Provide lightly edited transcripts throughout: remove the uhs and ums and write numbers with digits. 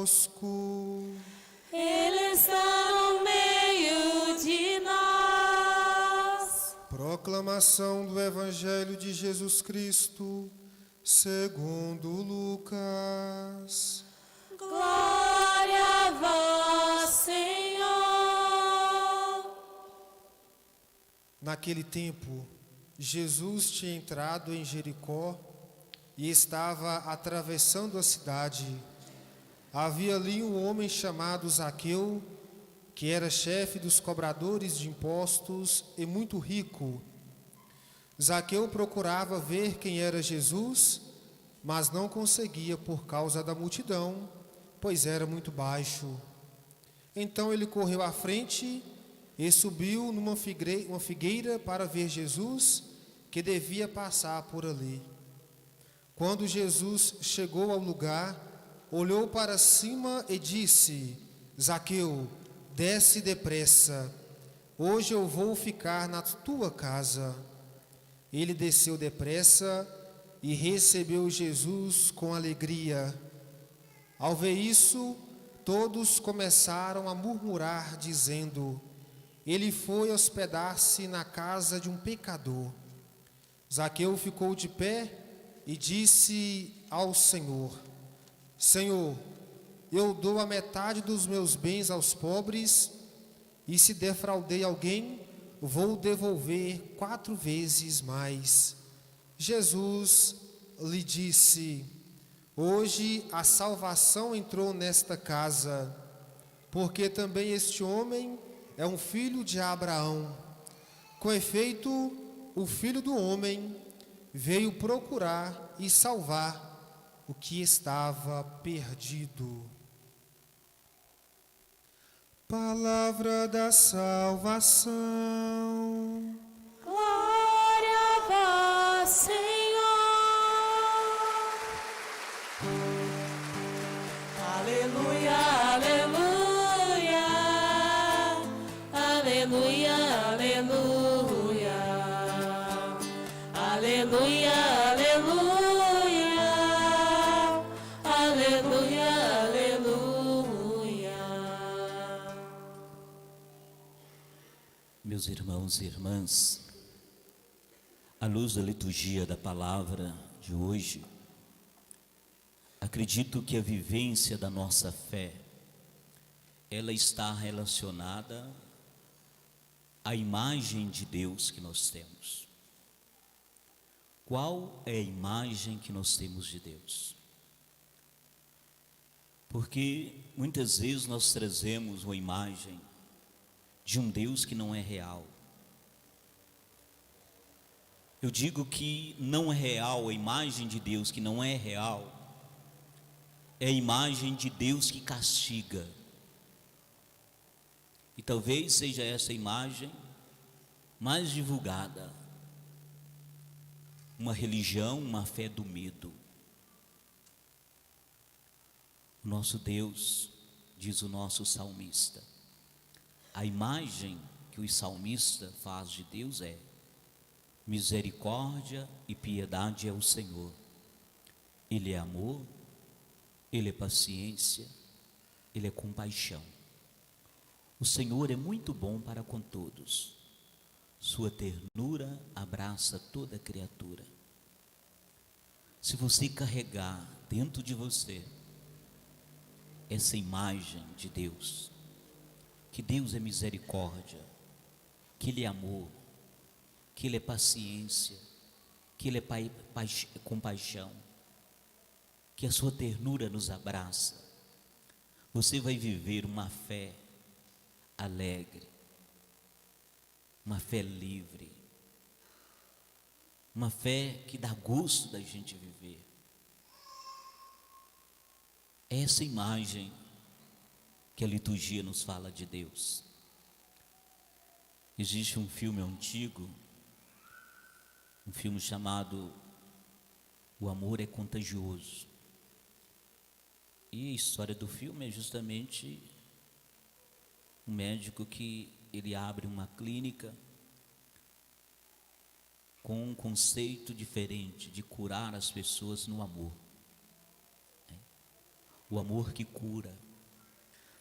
convosco. Ele está no meio de nós. Proclamação do Evangelho de Jesus Cristo, segundo Lucas. Glória a vós, Senhor. Naquele tempo, Jesus tinha entrado em Jericó e estava atravessando a cidade. Havia ali um homem chamado Zaqueu, que era chefe dos cobradores de impostos e muito rico. Zaqueu procurava ver quem era Jesus, mas não conseguia por causa da multidão, pois era muito baixo. Então ele correu à frente e subiu numa figueira para ver Jesus, que devia passar por ali. Quando Jesus chegou ao lugar, olhou para cima e disse: Zaqueu, desce depressa, hoje eu vou ficar na tua casa. Ele desceu depressa e recebeu Jesus com alegria. Ao ver isso, todos começaram a murmurar, dizendo: ele foi hospedar-se na casa de um pecador. Zaqueu ficou de pé e disse ao Senhor: Senhor, eu dou a metade dos meus bens aos pobres, e se defraudei alguém, vou devolver 4 vezes mais. Jesus lhe disse: hoje a salvação entrou nesta casa, porque também este homem é um filho de Abraão. Com efeito, o Filho do Homem veio procurar e salvar o que estava perdido. Palavra da salvação. Glória a vós, Senhor. Aleluia, aleluia. Aleluia, aleluia. Aleluia, aleluia. Aleluia, aleluia. Meus irmãos e irmãs, à luz da liturgia da palavra de hoje, acredito que a vivência da nossa fé, ela está relacionada à imagem de Deus que nós temos. Qual é a imagem que nós temos de Deus? Porque muitas vezes nós trazemos uma imagem de um Deus que não é real. Eu digo que não é real, a imagem de Deus que não é real, é a imagem de Deus que castiga. E talvez seja essa imagem mais divulgada, uma religião, uma fé do medo. O nosso Deus, diz o nosso salmista, a imagem que o salmista faz de Deus é: misericórdia e piedade é o Senhor. Ele é amor, Ele é paciência, Ele é compaixão. O Senhor é muito bom para com todos. Sua ternura abraça toda criatura. Se você carregar dentro de você essa imagem de Deus, que Deus é misericórdia, que Ele é amor, que Ele é paciência, que Ele é compaixão, que a sua ternura nos abraça, você vai viver uma fé alegre, uma fé livre, uma fé que dá gosto da gente viver. Essa imagem que a liturgia nos fala de Deus. Existe um filme antigo, um filme chamado O Amor é Contagioso. E a história do filme é justamente um médico que ele abre uma clínica com um conceito diferente de curar as pessoas no amor. o amor que cura.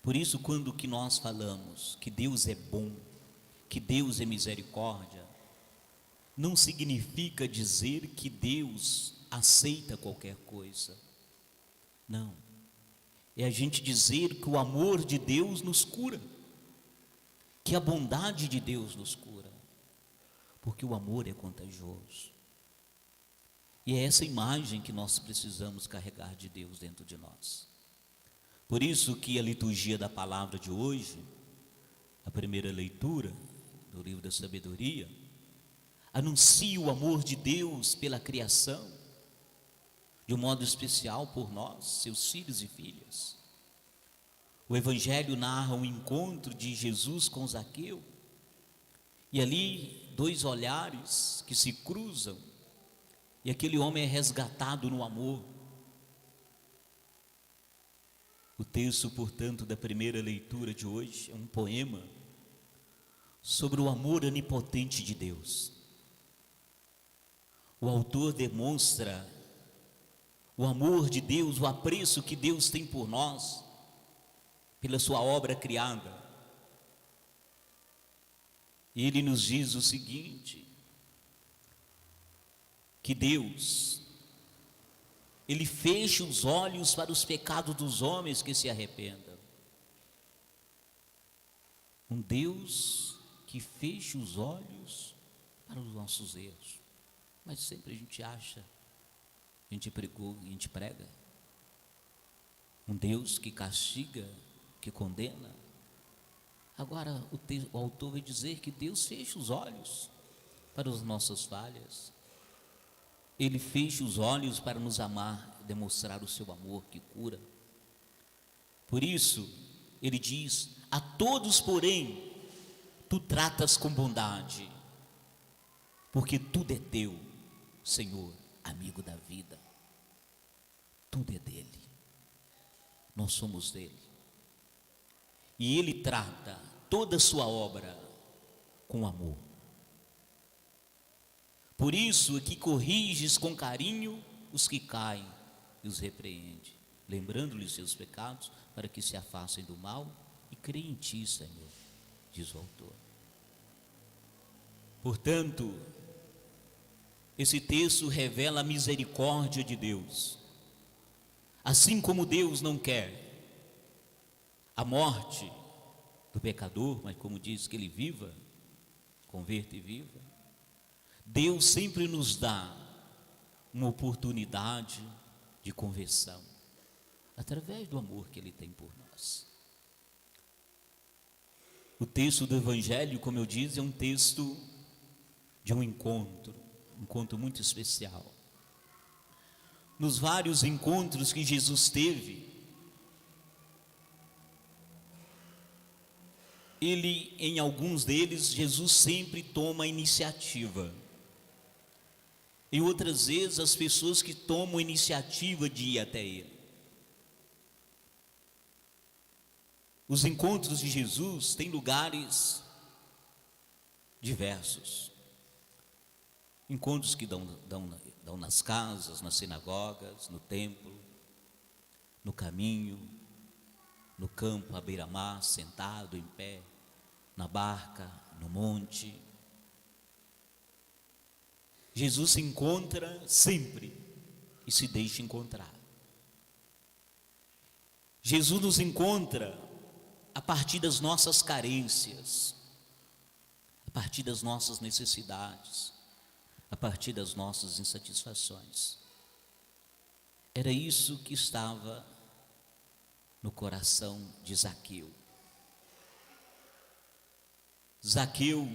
Por isso, quando que nós falamos que Deus é bom, que Deus é misericórdia, não significa dizer que Deus aceita qualquer coisa. Não. É a gente dizer que o amor de Deus nos cura, que a bondade de Deus nos cura, porque o amor é contagioso. E é essa imagem que nós precisamos carregar de Deus dentro de nós. Por isso que a liturgia da palavra de hoje, a primeira leitura do livro da sabedoria, anuncia o amor de Deus pela criação, de um modo especial por nós, seus filhos e filhas. O Evangelho narra um encontro de Jesus com Zaqueu, e ali dois olhares que se cruzam, e aquele homem é resgatado no amor. O texto, portanto, da primeira leitura de hoje é um poema sobre o amor onipotente de Deus. O autor demonstra o amor de Deus, o apreço que Deus tem por nós, pela sua obra criada. E ele nos diz o seguinte, que Deus, Ele fecha os olhos para os pecados dos homens que se arrependam. Um Deus que fecha os olhos para os nossos erros. Mas sempre a gente acha, a gente prega. Um Deus que castiga, que condena. Agora o autor vai dizer que Deus fecha os olhos para as nossas falhas. Ele fecha os olhos para nos amar, demonstrar o seu amor que cura. Por isso, ele diz: a todos, porém, tu tratas com bondade, porque tudo é teu, Senhor, amigo da vida. Tudo é dele, nós somos dele. E ele trata toda a sua obra com amor. Por isso é que corriges com carinho os que caem e os repreende, lembrando-lhes seus pecados, para que se afastem do mal e creem em ti, Senhor, diz o autor. Portanto, esse texto revela a misericórdia de Deus. Assim como Deus não quer a morte do pecador, mas como diz que ele viva, converta e viva, Deus sempre nos dá uma oportunidade de conversão, através do amor que Ele tem por nós. O texto do Evangelho, como eu disse, é um texto de um encontro muito especial. Nos vários encontros que Jesus teve, em alguns deles, Jesus sempre toma a iniciativa. E outras vezes as pessoas que tomam a iniciativa de ir até ele. Os encontros de Jesus têm lugares diversos. Encontros que dão nas casas, nas sinagogas, no templo, no caminho, no campo, à beira-mar, sentado, em pé, na barca, no monte. Jesus se encontra sempre e se deixa encontrar. Jesus nos encontra a partir das nossas carências, a partir das nossas necessidades, a partir das nossas insatisfações. Era isso que estava no coração de Zaqueu. Zaqueu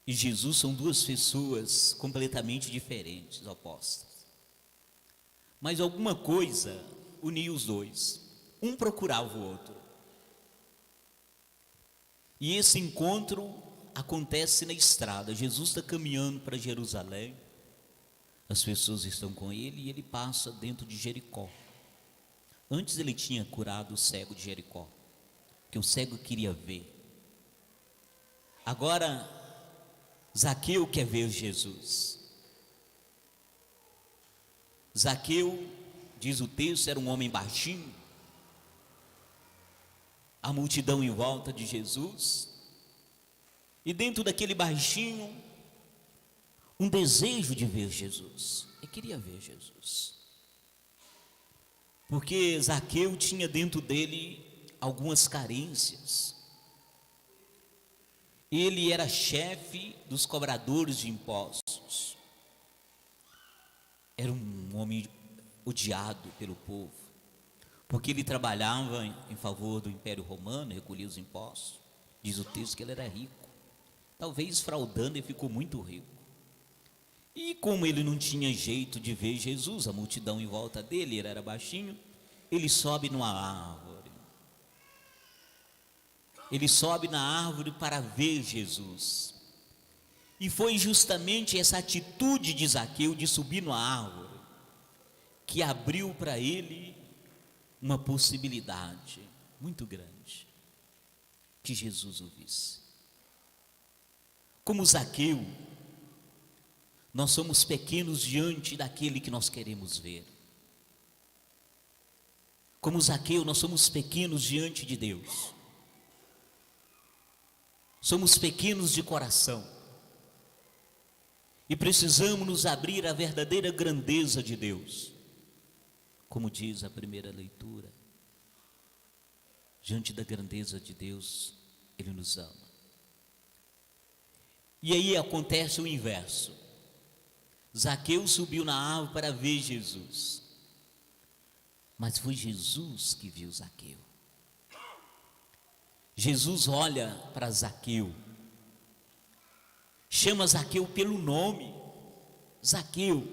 e Jesus são duas pessoas completamente diferentes, opostas. Mas alguma coisa unia os dois. Um procurava o outro. E esse encontro acontece na estrada. Jesus está caminhando para Jerusalém. As pessoas estão com ele e ele passa dentro de Jericó. Antes ele tinha curado o cego de Jericó, que o cego queria ver. Agora Zaqueu quer ver Jesus. Zaqueu diz o texto, era um homem baixinho. A multidão em volta de Jesus. E dentro daquele baixinho, um desejo de ver Jesus. Ele queria ver Jesus. Porque Zaqueu tinha dentro dele algumas carências. Ele era chefe dos cobradores de impostos. Era um homem odiado pelo povo, porque ele trabalhava em favor do Império Romano, recolhia os impostos. Diz o texto que ele era rico. Talvez fraudando, ele ficou muito rico. E como ele não tinha jeito de ver Jesus, a multidão em volta dele, ele era baixinho, ele sobe numa árvore. Ele sobe na árvore para ver Jesus. E foi justamente essa atitude de Zaqueu de subir na árvore que abriu para ele uma possibilidade muito grande, que Jesus o visse. Como Zaqueu, nós somos pequenos diante daquele que nós queremos ver. Como Zaqueu, nós somos pequenos diante de Deus. Somos pequenos de coração. E precisamos nos abrir à verdadeira grandeza de Deus. Como diz a primeira leitura, diante da grandeza de Deus, Ele nos ama. E aí acontece o inverso. Zaqueu subiu na árvore para ver Jesus, mas foi Jesus que viu Zaqueu. Jesus olha para Zaqueu, chama Zaqueu pelo nome. Zaqueu,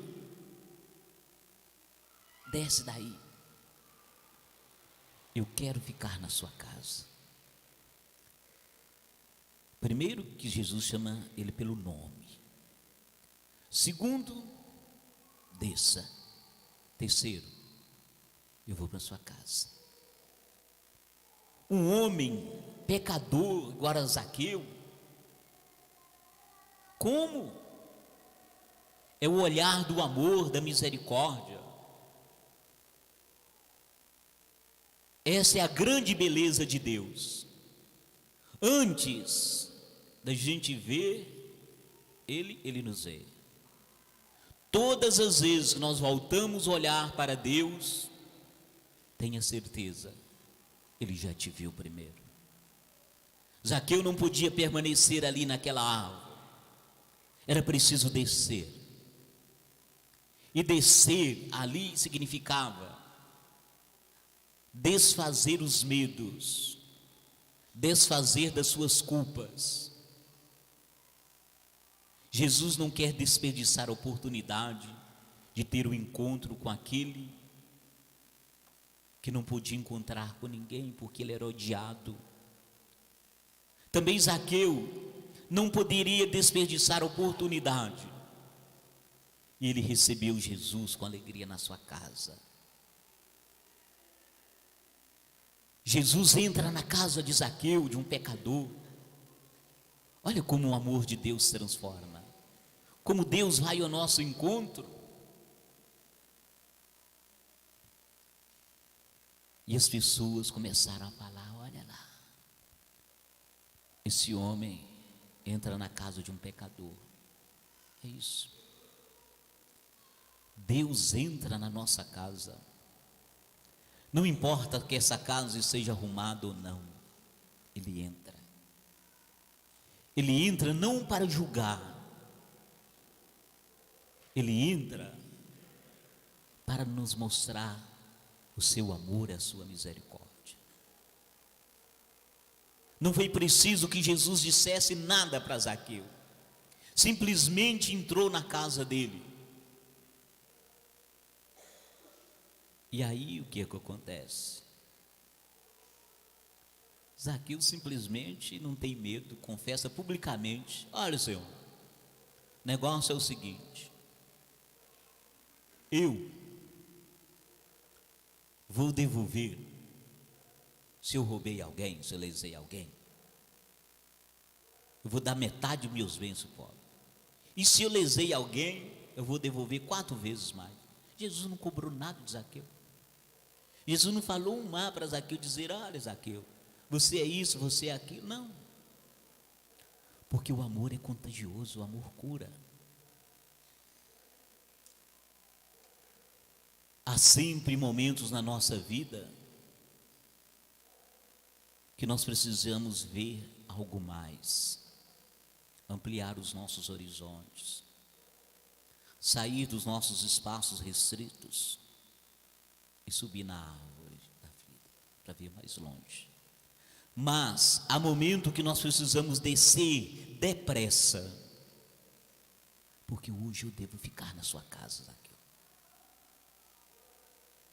desce daí, eu quero ficar na sua casa. Primeiro, que Jesus chama ele pelo nome. Segundo, desça. Terceiro, eu vou para sua casa. Um homem pecador igual a Zaqueu, como é o olhar do amor, da misericórdia. Essa é a grande beleza de Deus. Antes da gente ver Ele nos vê. Todas as vezes que nós voltamos a olhar para Deus, tenha certeza, Ele já te viu primeiro. Zaqueu não podia permanecer ali naquela árvore, era preciso descer. E descer ali significava desfazer os medos, desfazer das suas culpas. Jesus não quer desperdiçar a oportunidade de ter um encontro com aquele que não podia encontrar com ninguém, porque ele era odiado. Também Zaqueu não poderia desperdiçar a oportunidade, e ele recebeu Jesus com alegria na sua casa. Jesus entra na casa de Zaqueu, de um pecador. Olha como o amor de Deus se transforma, como Deus vai ao nosso encontro. E as pessoas começaram a falar: olha lá, esse homem entra na casa de um pecador. É isso. Deus entra na nossa casa. Não importa que essa casa seja arrumada ou não, Ele entra. Ele entra não para julgar, Ele entra para nos mostrar o seu amor e a sua misericórdia. Não foi preciso que Jesus dissesse nada para Zaqueu, simplesmente entrou na casa dele. E aí o que é que acontece? Zaqueu simplesmente não tem medo, confessa publicamente: olha, Senhor, o negócio é o seguinte, eu vou devolver, se eu roubei alguém, se eu lesei alguém, eu vou dar metade dos meus bens ao pobre. E se eu lesei alguém, eu vou devolver 4 vezes mais. Jesus não cobrou nada de Zaqueu. Jesus não falou um mar para Zaqueu dizer: olha, Zaqueu, você é isso, você é aquilo. Não. Porque o amor é contagioso, o amor cura. Há sempre momentos na nossa vida que nós precisamos ver algo mais, ampliar os nossos horizontes, sair dos nossos espaços restritos e subir na árvore da vida, para ver mais longe. Mas há momento que nós precisamos descer depressa, porque hoje eu devo ficar na sua casa, Zaqueu.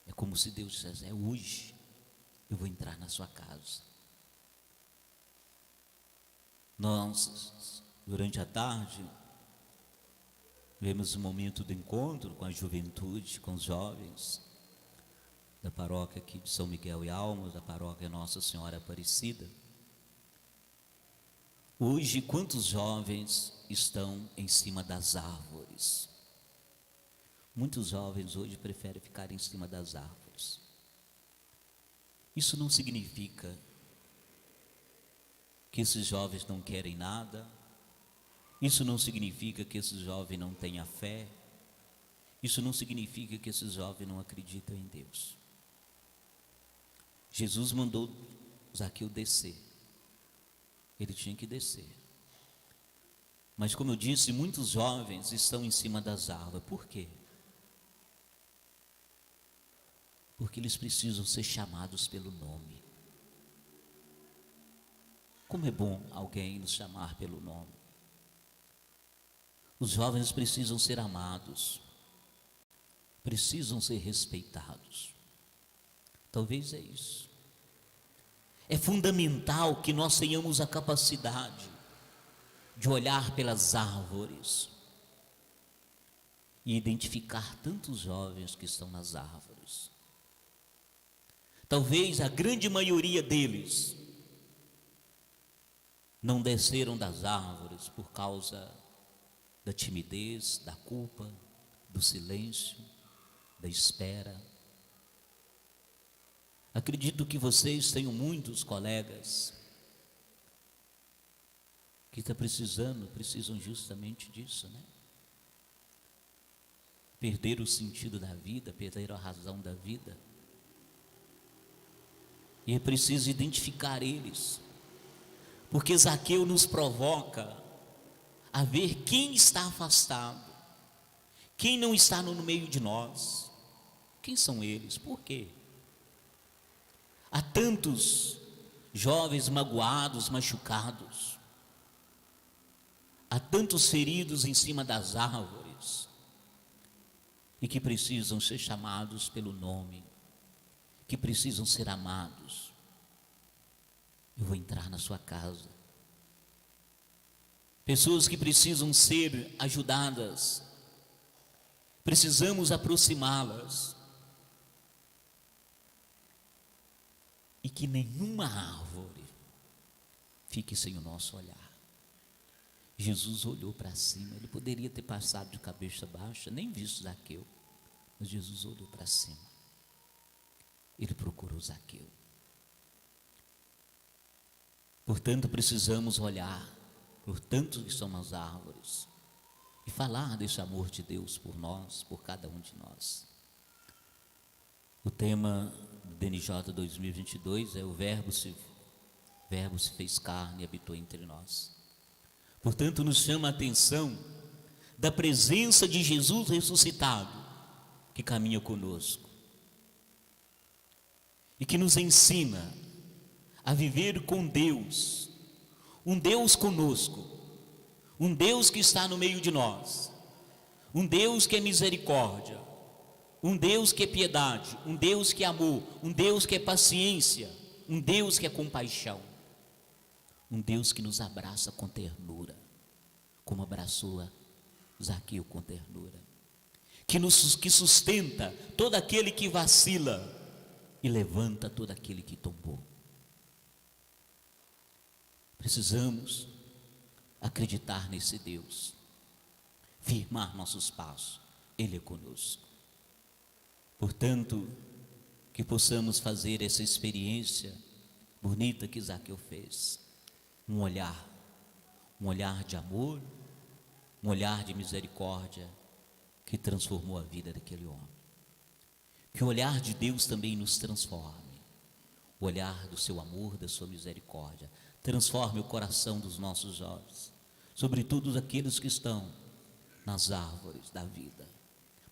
É como se Deus dissesse: é hoje eu vou entrar na sua casa. Nós, durante a tarde, vemos um momento do encontro com a juventude, com os jovens da paróquia aqui de São Miguel e Almas, da paróquia Nossa Senhora Aparecida. Hoje, quantos jovens estão em cima das árvores? Muitos jovens hoje preferem ficar em cima das árvores. Isso não significa que esses jovens não querem nada. Isso não significa que esses jovens não tenham fé. Isso não significa que esses jovens não acreditam em Deus. Jesus mandou Zaqueu descer. Ele tinha que descer. Mas, como eu disse, muitos jovens estão em cima das árvores. Por quê? Porque eles precisam ser chamados pelo nome. Como é bom alguém nos chamar pelo nome. Os jovens precisam ser amados, precisam ser respeitados. Talvez é isso. É fundamental que nós tenhamos a capacidade de olhar pelas árvores e identificar tantos jovens que estão nas árvores. Talvez a grande maioria deles não desceram das árvores por causa da timidez, da culpa, do silêncio, da espera. Acredito que vocês tenham muitos colegas que precisam justamente disso, né? Perder o sentido da vida, perder a razão da vida. E é preciso identificar eles, porque Zaqueu nos provoca a ver quem está afastado, quem não está no meio de nós. Quem são eles? Por quê? Há tantos jovens magoados, machucados, há tantos feridos em cima das árvores e que precisam ser chamados pelo nome, que precisam ser amados. Eu vou entrar na sua casa. Pessoas que precisam ser ajudadas, precisamos aproximá-las. E que nenhuma árvore fique sem o nosso olhar. Jesus olhou para cima, ele poderia ter passado de cabeça baixa, nem visto Zaqueu, mas Jesus olhou para cima. Ele procurou Zaqueu. Portanto, precisamos olhar por tantos que são as árvores e falar desse amor de Deus por nós, por cada um de nós. O tema do DNJ 2022 é o Verbo se fez carne e habitou entre nós. Portanto, nos chama a atenção da presença de Jesus ressuscitado, que caminha conosco e que nos ensina a viver com Deus, um Deus conosco, um Deus que está no meio de nós, um Deus que é misericórdia, um Deus que é piedade, um Deus que é amor, um Deus que é paciência, um Deus que é compaixão, um Deus que nos abraça com ternura, como abraçou a Zaqueu com ternura, que sustenta todo aquele que vacila e levanta todo aquele que tombou. Precisamos acreditar nesse Deus, firmar nossos passos, Ele é conosco. Portanto, que possamos fazer essa experiência bonita que Zaqueu fez. Um olhar de amor, um olhar de misericórdia que transformou a vida daquele homem. Que o olhar de Deus também nos transforme, o olhar do seu amor, da sua misericórdia, transforme o coração dos nossos jovens, sobretudo aqueles que estão nas árvores da vida,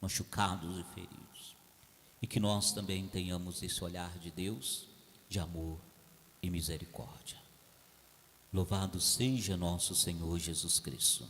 machucados e feridos, e que nós também tenhamos esse olhar de Deus, de amor e misericórdia. Louvado seja nosso Senhor Jesus Cristo.